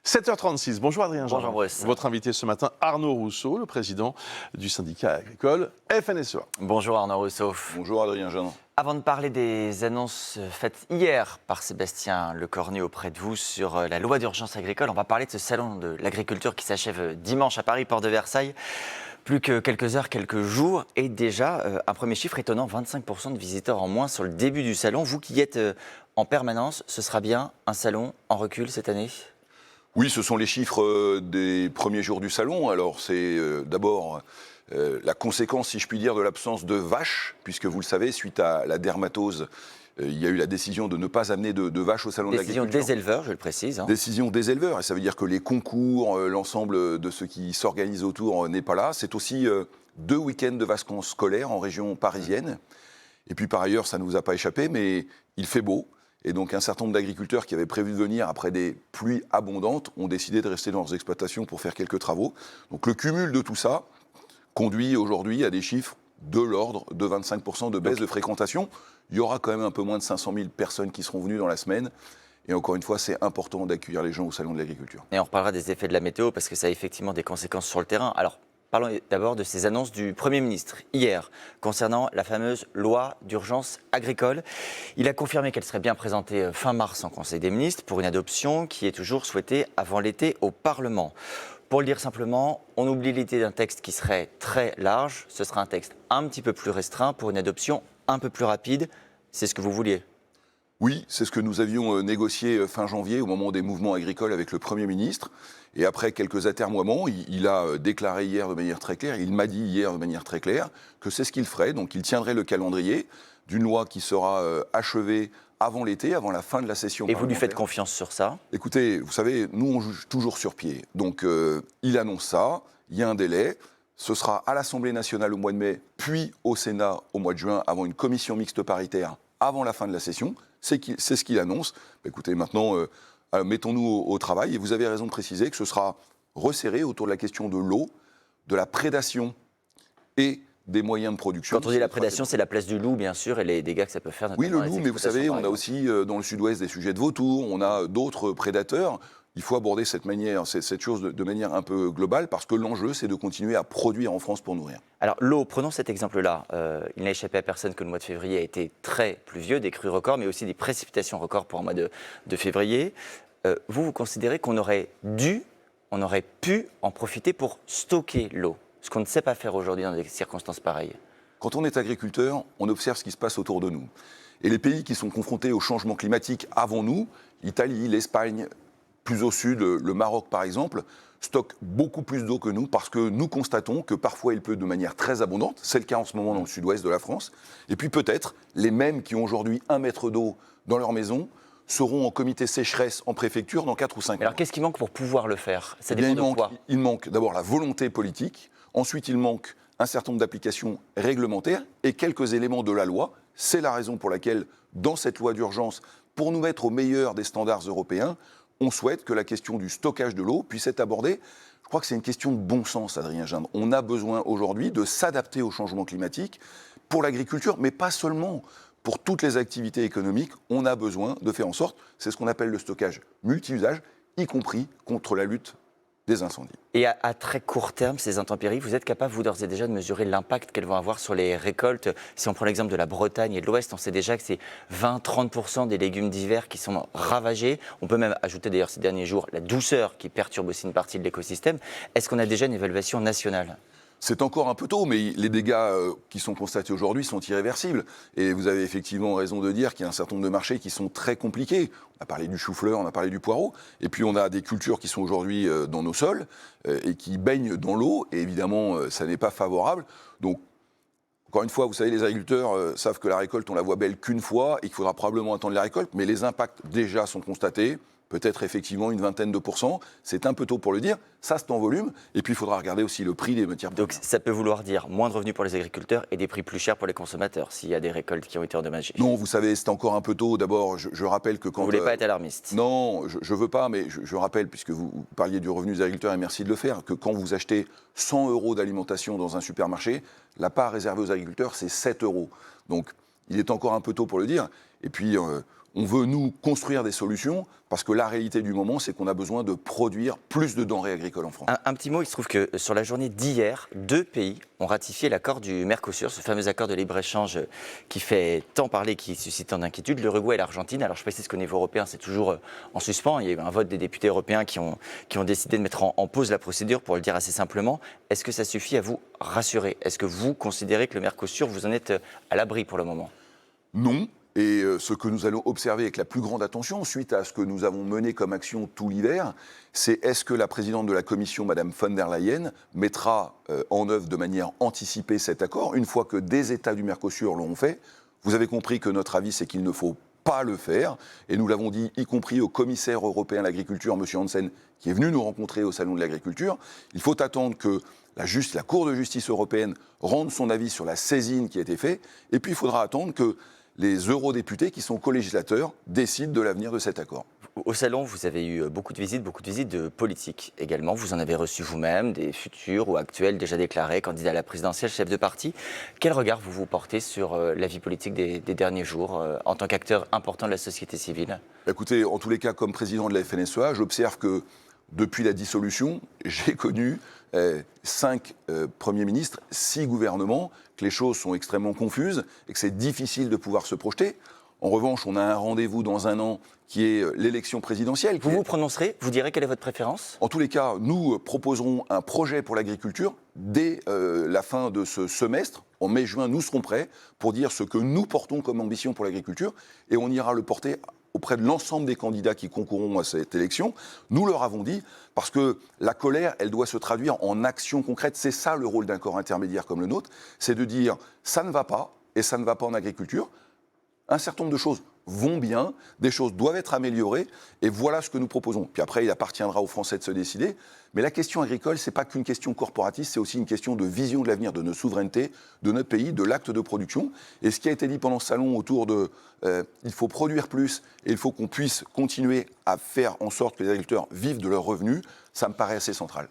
7h36, bonjour Adrien Jean. Bonjour Bruce. Votre invité ce matin, Arnaud Rousseau, le président du syndicat agricole FNSEA. Bonjour Arnaud Rousseau. Bonjour Adrien Jean. Avant de parler des annonces faites hier par Sébastien Lecornu auprès de vous sur la loi d'urgence agricole, on va parler de ce salon de l'agriculture qui s'achève dimanche à Paris, porte de Versailles. Plus que quelques heures, quelques jours, et déjà un premier chiffre étonnant, 25% de visiteurs en moins sur le début du salon. Vous qui y êtes en permanence, ce sera bien un salon en recul cette année ? Oui, ce sont les chiffres des premiers jours du salon. Alors c'est d'abord la conséquence, si je puis dire, de l'absence de vaches, puisque vous le savez, suite à la dermatose, il y a eu la décision de ne pas amener de vaches au salon de l'agriculture. Décision des éleveurs, je le précise. Décision des éleveurs, et ça veut dire que les concours, l'ensemble de ce qui s'organise autour n'est pas là. C'est aussi 2 week-ends de vacances scolaires en région parisienne. Et puis par ailleurs, ça ne vous a pas échappé, mais il fait beau. Et donc un certain nombre d'agriculteurs qui avaient prévu de venir après des pluies abondantes ont décidé de rester dans leurs exploitations pour faire quelques travaux. Donc le cumul de tout ça conduit aujourd'hui à des chiffres de l'ordre de 25% de baisse de fréquentation. Il y aura quand même un peu moins de 500 000 personnes qui seront venues dans la semaine. Et encore une fois, c'est important d'accueillir les gens au Salon de l'Agriculture. Et on reparlera des effets de la météo parce que ça a effectivement des conséquences sur le terrain. Alors, parlons d'abord de ces annonces du Premier ministre hier concernant la fameuse loi d'urgence agricole. Il a confirmé qu'elle serait bien présentée fin mars en Conseil des ministres pour une adoption qui est toujours souhaitée avant l'été au Parlement. Pour le dire simplement, on oublie l'idée d'un texte qui serait très large. Ce sera un texte un petit peu plus restreint pour une adoption un peu plus rapide. C'est ce que vous vouliez ? Oui, c'est ce que nous avions négocié fin janvier au moment des mouvements agricoles avec le Premier ministre. Et après quelques atermoiements, il a déclaré hier de manière très claire, il m'a dit hier de manière très claire que c'est ce qu'il ferait. Donc il tiendrait le calendrier d'une loi qui sera achevée avant l'été, avant la fin de la session parlementaire. Et vous lui faites confiance sur ça ? Écoutez, vous savez, nous on juge toujours sur pied. Donc il annonce ça, il y a un délai. Ce sera à l'Assemblée nationale au mois de mai, puis au Sénat au mois de juin, avant une commission mixte paritaire, avant la fin de la session. C'est ce qu'il annonce. Écoutez, maintenant, mettons-nous au travail. Et vous avez raison de préciser que ce sera resserré autour de la question de l'eau, de la prédation et des moyens de production. Quand on dit la prédation, c'est la place du loup, bien sûr, et les dégâts que ça peut faire. Oui, le loup, mais vous savez, on a aussi dans le sud-ouest des sujets de vautours, on a d'autres prédateurs. Il faut aborder cette chose de manière un peu globale, parce que l'enjeu, c'est de continuer à produire en France pour nourrir. Alors l'eau, prenons cet exemple-là. Il n'a échappé à personne que le mois de février a été très pluvieux, des crues records, mais aussi des précipitations records pour un mois de février. Vous considérez qu'on aurait pu en profiter pour stocker l'eau, ce qu'on ne sait pas faire aujourd'hui dans des circonstances pareilles? Quand on est agriculteur, on observe ce qui se passe autour de nous. Et les pays qui sont confrontés au changement climatique avant nous, l'Italie, l'Espagne, plus au sud, le Maroc par exemple, stockent beaucoup plus d'eau que nous parce que nous constatons que parfois il pleut de manière très abondante. C'est le cas en ce moment dans le sud-ouest de la France. Et puis peut-être, les mêmes qui ont aujourd'hui 1 mètre d'eau dans leur maison seront en comité sécheresse en préfecture dans 4 ou 5 ans. Alors qu'est-ce qui manque pour pouvoir le faire? Ça dépend de quoi? Il manque d'abord la volonté politique. Ensuite, il manque un certain nombre d'applications réglementaires et quelques éléments de la loi. C'est la raison pour laquelle, dans cette loi d'urgence, pour nous mettre au meilleur des standards européens, on souhaite que la question du stockage de l'eau puisse être abordée. Je crois que c'est une question de bon sens, Adrien Gindre. On a besoin aujourd'hui de s'adapter au changement climatique pour l'agriculture, mais pas seulement. Pour toutes les activités économiques, on a besoin de faire en sorte, c'est ce qu'on appelle le stockage multi-usage, y compris contre la lutte des incendies. Et à très court terme, ces intempéries, vous êtes capable, vous d'ores et déjà, de mesurer l'impact qu'elles vont avoir sur les récoltes? Si on prend l'exemple de la Bretagne et de l'Ouest, on sait déjà que c'est 20-30% des légumes d'hiver qui sont ravagés. On peut même ajouter d'ailleurs ces derniers jours la douceur qui perturbe aussi une partie de l'écosystème. Est-ce qu'on a déjà une évaluation nationale? C'est encore un peu tôt, mais les dégâts qui sont constatés aujourd'hui sont irréversibles. Et vous avez effectivement raison de dire qu'il y a un certain nombre de marchés qui sont très compliqués. On a parlé du chou-fleur, on a parlé du poireau. Et puis on a des cultures qui sont aujourd'hui dans nos sols et qui baignent dans l'eau. Et évidemment, ça n'est pas favorable. Donc, encore une fois, vous savez, les agriculteurs savent que la récolte, on la voit belle qu'une fois et qu'il faudra probablement attendre la récolte. Mais les impacts déjà sont constatés. Peut-être effectivement une vingtaine de pourcents, c'est un peu tôt pour le dire, ça c'est en volume, et puis il faudra regarder aussi le prix des matières premières. Donc ça peut vouloir dire moins de revenus pour les agriculteurs et des prix plus chers pour les consommateurs, s'il y a des récoltes qui ont été endommagées. Non, vous savez, c'est encore un peu tôt. D'abord, je rappelle que quand... Vous ne voulez pas être alarmiste? Non, je ne veux pas, mais je rappelle, puisque vous parliez du revenu des agriculteurs, et merci de le faire, que quand vous achetez 100 € d'alimentation dans un supermarché, la part réservée aux agriculteurs, c'est 7 €. Donc, il est encore un peu tôt pour le dire. Et puis, On veut, nous, construire des solutions, parce que la réalité du moment, c'est qu'on a besoin de produire plus de denrées agricoles en France. Un petit mot, il se trouve que sur la journée d'hier, 2 pays ont ratifié l'accord du Mercosur, ce fameux accord de libre-échange qui fait tant parler, qui suscite tant d'inquiétude, l'Uruguay et l'Argentine. Alors je précise qu'au niveau européen, c'est toujours en suspens. Il y a eu un vote des députés européens qui ont décidé de mettre en pause la procédure, pour le dire assez simplement. Est-ce que ça suffit à vous rassurer? Est-ce que vous considérez que le Mercosur, vous en êtes à l'abri pour le moment? Non. Et ce que nous allons observer avec la plus grande attention, suite à ce que nous avons mené comme action tout l'hiver, c'est est-ce que la présidente de la Commission, Mme von der Leyen, mettra en œuvre de manière anticipée cet accord, une fois que des États du Mercosur l'ont fait. Vous avez compris que notre avis, c'est qu'il ne faut pas le faire, et nous l'avons dit, y compris au commissaire européen à l'agriculture, M. Hansen, qui est venu nous rencontrer au Salon de l'agriculture. Il faut attendre que la Cour de justice européenne rende son avis sur la saisine qui a été faite, et puis il faudra attendre que les eurodéputés, qui sont co-législateurs, décident de l'avenir de cet accord. Au Salon, vous avez eu beaucoup de visites de politiques également. Vous en avez reçu vous-même, des futurs ou actuels déjà déclarés, candidats à la présidentielle, chefs de parti. Quel regard vous portez sur la vie politique des derniers jours, en tant qu'acteur important de la société civile? Écoutez, en tous les cas, comme président de la FNSEA, j'observe que depuis la dissolution, j'ai connu 5 premiers ministres, 6 gouvernements, que les choses sont extrêmement confuses et que c'est difficile de pouvoir se projeter. En revanche, on a un rendez-vous dans un an qui est l'élection présidentielle. Vous vous prononcerez? Vous direz quelle est votre préférence? En tous les cas, nous proposerons un projet pour l'agriculture dès la fin de ce semestre. En mai-juin, nous serons prêts pour dire ce que nous portons comme ambition pour l'agriculture et on ira le porter auprès de l'ensemble des candidats qui concourront à cette élection. Nous leur avons dit, parce que la colère, elle doit se traduire en actions concrètes. C'est ça le rôle d'un corps intermédiaire comme le nôtre, c'est de dire ça ne va pas, et ça ne va pas en agriculture. Un certain nombre de choses vont bien, des choses doivent être améliorées, et voilà ce que nous proposons. Puis après, il appartiendra aux Français de se décider. Mais la question agricole, ce n'est pas qu'une question corporatiste, c'est aussi une question de vision de l'avenir de notre souveraineté, de notre pays, de l'acte de production. Et ce qui a été dit pendant ce salon autour de il faut produire plus et il faut qu'on puisse continuer à faire en sorte que les agriculteurs vivent de leurs revenus, ça me paraît assez central.